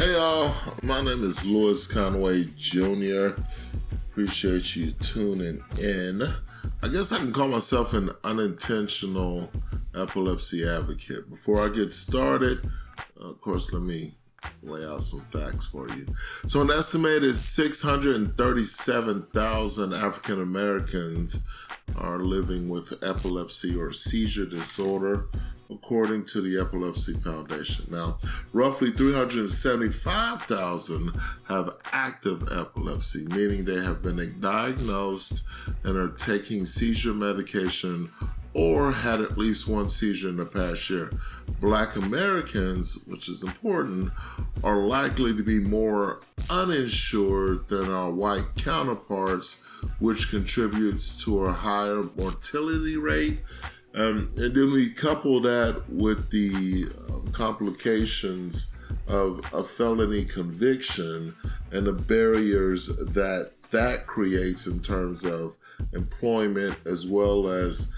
Hey y'all, my name is Louis Conway Jr. Appreciate you tuning in. I guess I can call myself an unintentional epilepsy advocate. Before I get started, of course, let me lay out some facts for you. So an estimated 637,000 African Americans are living with epilepsy or seizure disorder, according to the Epilepsy Foundation. Now, roughly 375,000 have active epilepsy, meaning they have been diagnosed and are taking seizure medication or had at least one seizure in the past year. Black Americans, which is important, are likely to be more uninsured than our white counterparts, which contributes to a higher mortality rate. And then we couple that with the complications of a felony conviction and the barriers that creates in terms of employment, as well as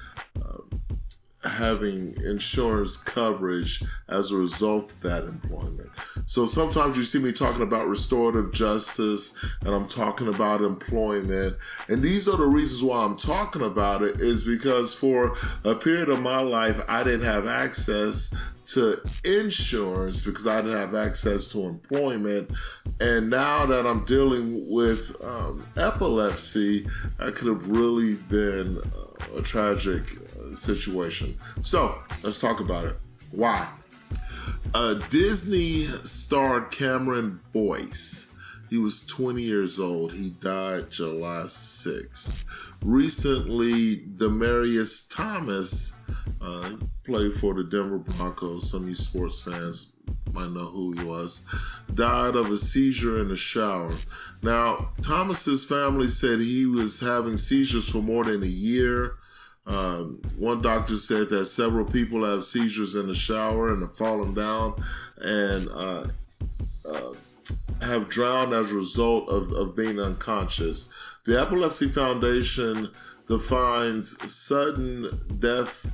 having insurance coverage as a result of that employment. So sometimes you see me talking about restorative justice and I'm talking about employment. And these are the reasons why I'm talking about it, is because for a period of my life, I didn't have access to insurance because I didn't have access to employment. And now that I'm dealing with epilepsy, that could have really been a tragic situation. So let's talk about it. Why? Disney star Cameron Boyce, he was 20 years old. He died July 6th. Recently, Demaryius Thomas played for the Denver Broncos. Some of you sports fans might know who he was. Died of a seizure in the shower. Now, Thomas's family said he was having seizures for more than a year. One doctor said that several people have seizures in the shower and have fallen down and have drowned as a result of being unconscious. The Epilepsy Foundation defines sudden death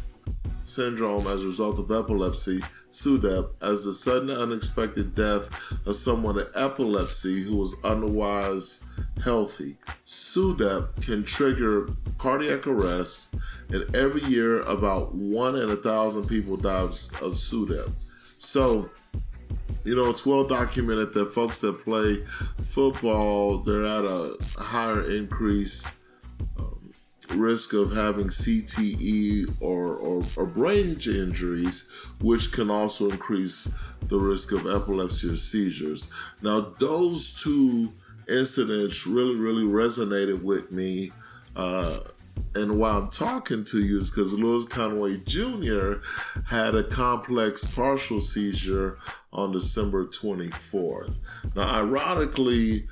syndrome as a result of epilepsy, SUDEP, as the sudden unexpected death of someone with epilepsy who was otherwise healthy. SUDEP can trigger cardiac arrest, and every year about 1 in 1,000 people die of SUDEP. So, it's well documented that folks that play football, they're at a higher increase risk of having CTE or brain injuries, which can also increase the risk of epilepsy or seizures. Now, those two incidents really resonated with me. And why I'm talking to you is because Louis Conway Jr. had a complex partial seizure on December 24th. Now, ironically,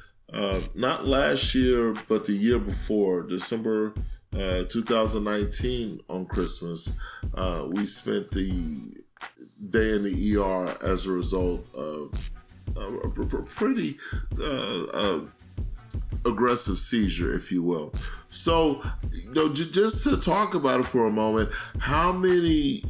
not last year, but the year before, December 2019 on Christmas, we spent the day in the ER as a result of a pretty aggressive seizure, if you will. So, just to talk about it for a moment, how many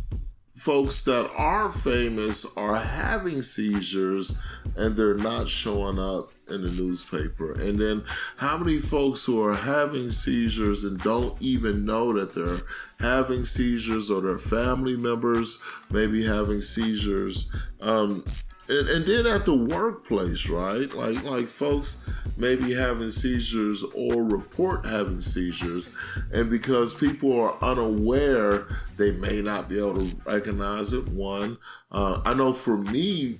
folks that are famous are having seizures and they're not showing up in the newspaper? And then how many folks who are having seizures and don't even know that they're having seizures, or their family members may be having seizures? And then at the workplace, right? Like folks may be having seizures or report having seizures, and because people are unaware, they may not be able to recognize it. One, I know for me,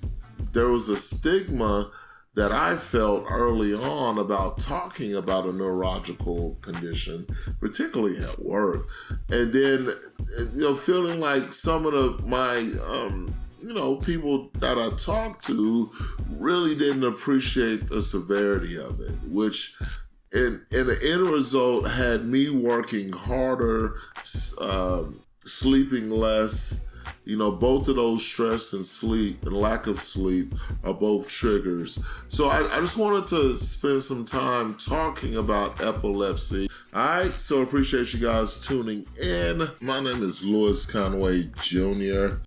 there was a stigma that I felt early on about talking about a neurological condition, particularly at work. And then, feeling like some of my people that I talked to really didn't appreciate the severity of it, which in the end result had me working harder, sleeping less. Both of those, stress and sleep and lack of sleep, are both triggers. So I just wanted to spend some time talking about epilepsy. All right, so appreciate you guys tuning in. My name is Louis Conway Jr.